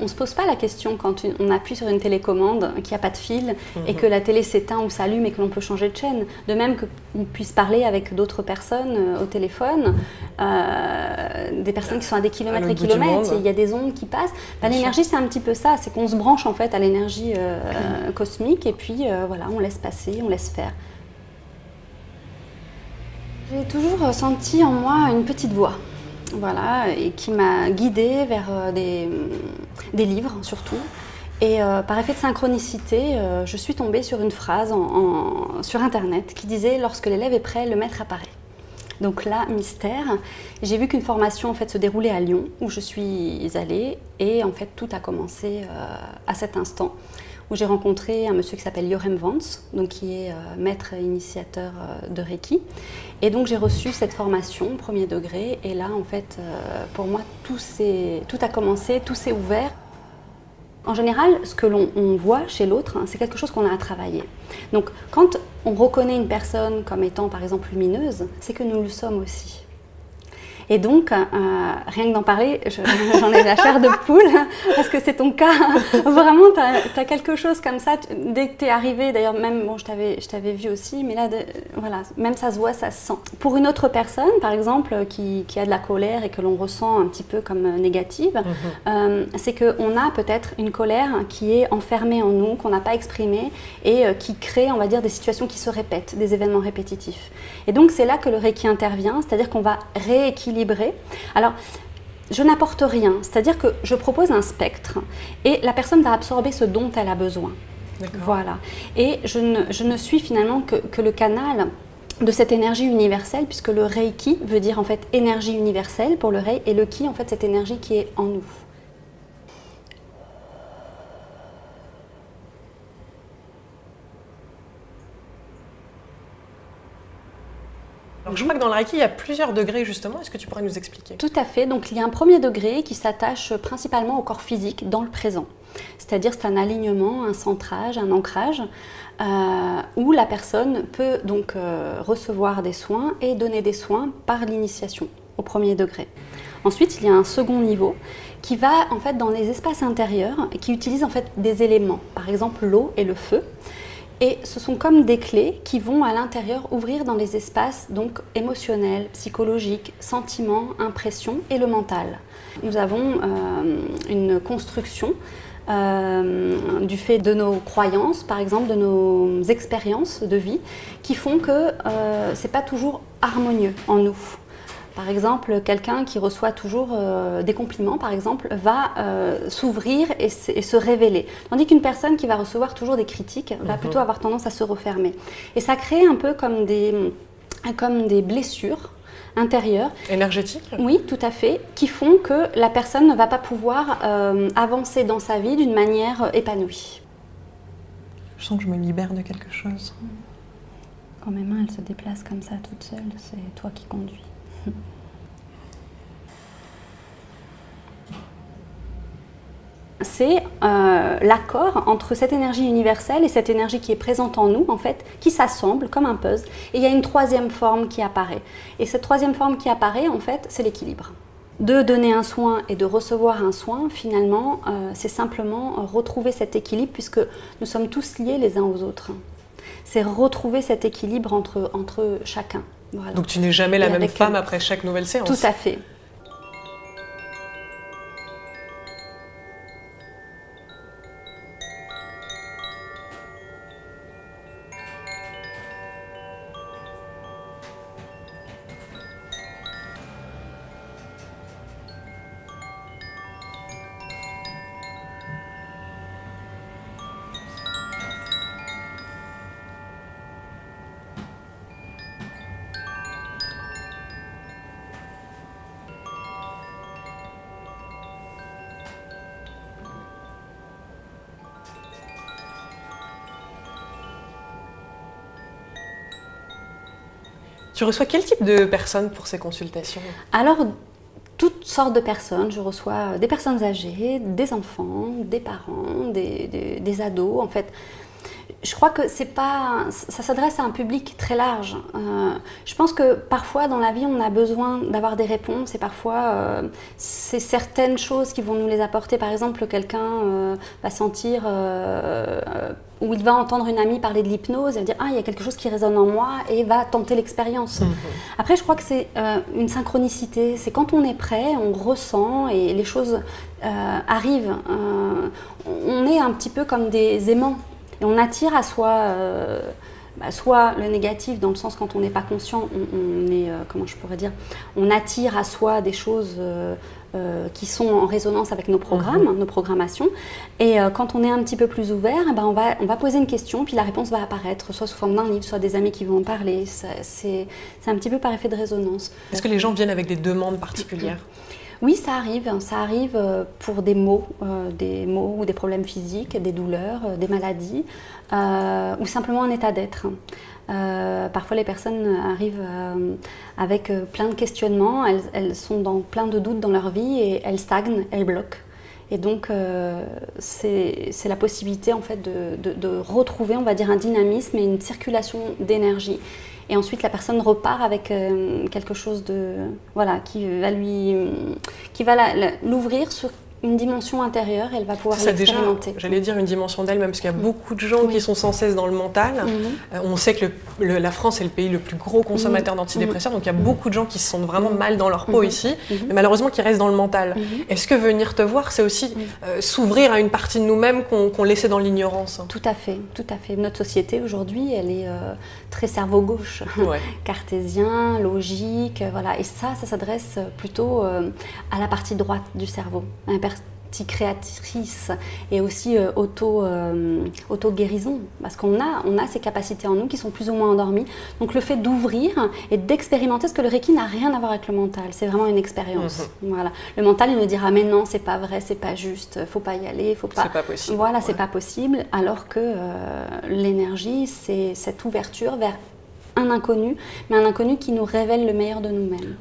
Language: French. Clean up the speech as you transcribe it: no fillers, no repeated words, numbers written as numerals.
ne se pose pas la question quand on appuie sur une télécommande, qu'il n'y a pas de fil et que la télé s'éteint ou s'allume et que l'on peut changer de chaîne. De même qu'on puisse parler avec d'autres personnes au téléphone, des personnes qui sont à des kilomètres et kilomètres, il y a des ondes qui passent. L'énergie, c'est un petit peu ça, c'est qu'on se branche en fait à l'énergie cosmique et puis voilà, on laisse passer, on laisse faire. J'ai toujours senti en moi une petite voix. Voilà, et qui m'a guidée vers des livres surtout. Et par effet de synchronicité, je suis tombée sur une phrase sur internet qui disait « Lorsque l'élève est prêt, le maître apparaît ». Donc là, mystère, j'ai vu qu'une formation en fait, se déroulait à Lyon, où je suis allée, et en fait tout a commencé à cet instant, où j'ai rencontré un monsieur qui s'appelle Jorem Vance, donc qui est maître et initiateur de Reiki. Et donc j'ai reçu cette formation, premier degré, et là en fait, pour moi, tout a commencé, tout s'est ouvert. En général, ce que l'on voit chez l'autre, c'est quelque chose qu'on a à travailler. Donc quand on reconnaît une personne comme étant par exemple lumineuse, c'est que nous le sommes aussi. Et donc, rien que d'en parler, j'en ai la chair de poule, parce que c'est ton cas. Vraiment, tu as quelque chose comme ça, dès que tu es arrivé, d'ailleurs, même, bon, je t'avais vu aussi, mais là, voilà, même ça se voit, ça se sent. Pour une autre personne, par exemple, qui a de la colère et que l'on ressent un petit peu comme négative, c'est qu'on a peut-être une colère qui est enfermée en nous, qu'on n'a pas exprimée, et qui crée, on va dire, des situations qui se répètent, des événements répétitifs. Et donc, c'est là que le Reiki intervient, c'est-à-dire qu'on va rééquilibrer. Alors, je n'apporte rien, c'est-à-dire que je propose un spectre et la personne va absorber ce dont elle a besoin. Voilà. Et je ne suis finalement que le canal de cette énergie universelle, puisque le Reiki veut dire en fait énergie universelle pour le Rei, et le Ki en fait cette énergie qui est en nous. Alors, je crois que dans le Reiki, il y a plusieurs degrés justement. Est-ce que tu pourrais nous expliquer? Tout à fait. Donc, il y a un premier degré qui s'attache principalement au corps physique dans le présent. C'est-à-dire c'est un alignement, un centrage, un ancrage où la personne peut donc recevoir des soins et donner des soins par l'initiation au premier degré. Ensuite, il y a un second niveau qui va en fait dans les espaces intérieurs et qui utilise en fait des éléments, par exemple l'eau et le feu. Et ce sont comme des clés qui vont à l'intérieur ouvrir dans les espaces donc émotionnels, psychologiques, sentiments, impressions et le mental. Nous avons une construction du fait de nos croyances, par exemple de nos expériences de vie, qui font que ce n'est pas toujours harmonieux en nous. Par exemple, quelqu'un qui reçoit toujours des compliments, par exemple, va s'ouvrir et se révéler. Tandis qu'une personne qui va recevoir toujours des critiques va plutôt avoir tendance à se refermer. Et ça crée un peu comme des blessures intérieures. Énergétiques? Oui, tout à fait, qui font que la personne ne va pas pouvoir avancer dans sa vie d'une manière épanouie. Je sens que je me libère de quelque chose. Quand mes mains, elles se déplacent comme ça toutes seules, c'est toi qui conduis. C'est l'accord entre cette énergie universelle et cette énergie qui est présente en nous, en fait, qui s'assemble comme un puzzle. Et il y a une troisième forme qui apparaît. Et cette troisième forme qui apparaît, en fait, c'est l'équilibre. De donner un soin et de recevoir un soin, finalement, c'est simplement retrouver cet équilibre, puisque nous sommes tous liés les uns aux autres. C'est retrouver cet équilibre entre chacun. Voilà. Donc tu n'es jamais la même femme après chaque nouvelle séance? Tout à fait. Tu reçois quel type de personnes pour ces consultations? Alors, toutes sortes de personnes. Je reçois des personnes âgées, des enfants, des parents, des ados. En fait, Je crois que ça s'adresse à un public très large. Je pense que parfois dans la vie, on a besoin d'avoir des réponses et parfois c'est certaines choses qui vont nous les apporter. Par exemple, quelqu'un va sentir ou il va entendre une amie parler de l'hypnose et va dire il y a quelque chose qui résonne en moi et va tenter l'expérience. Après, je crois que c'est une synchronicité. C'est quand on est prêt, on ressent et les choses arrivent. On est un petit peu comme des aimants. Et on attire à soi soit le négatif, dans le sens quand on n'est pas conscient, on est, comment je pourrais dire, on attire à soi des choses qui sont en résonance avec nos programmes, nos programmations. Et quand on est un petit peu plus ouvert, on va poser une question, puis la réponse va apparaître, soit sous forme d'un livre, soit des amis qui vont en parler. C'est un petit peu par effet de résonance. Est-ce que les gens viennent avec des demandes particulières ? Oui, ça arrive pour des maux ou des problèmes physiques, des douleurs, des maladies, ou simplement un état d'être. Parfois les personnes arrivent avec plein de questionnements, elles sont dans plein de doutes dans leur vie et elles stagnent, elles bloquent. Et donc c'est la possibilité en fait de retrouver, on va dire, un dynamisme et une circulation d'énergie. Et ensuite, la personne repart avec quelque chose qui va l'ouvrir sur une dimension intérieure et elle va pouvoir l'expérimenter. J'allais dire une dimension d'elle-même, parce qu'il y a beaucoup de gens qui sont sans cesse dans le mental. On sait que la France est le pays le plus gros consommateur d'antidépresseurs, donc il y a beaucoup de gens qui se sentent vraiment mal dans leur peau ici, mais malheureusement qui restent dans le mental. Est-ce que venir te voir, c'est aussi s'ouvrir à une partie de nous-mêmes qu'on laissait dans l'ignorance ? Tout à fait, tout à fait. Notre société aujourd'hui, elle est très cerveau gauche, cartésien, logique, voilà. Et ça s'adresse plutôt à la partie droite du cerveau, à la partie créatrice et aussi auto-guérison, parce qu'on a ces capacités en nous qui sont plus ou moins endormies. Donc le fait d'ouvrir et d'expérimenter, parce que le Reiki n'a rien à voir avec le mental, c'est vraiment une expérience. Voilà. Le mental, il nous dira mais non, c'est pas vrai, c'est pas juste, faut pas y aller, faut pas. C'est pas possible. Voilà, c'est pas possible, alors que l'énergie, c'est cette ouverture vers un inconnu, mais un inconnu qui nous révèle le meilleur de nous-mêmes.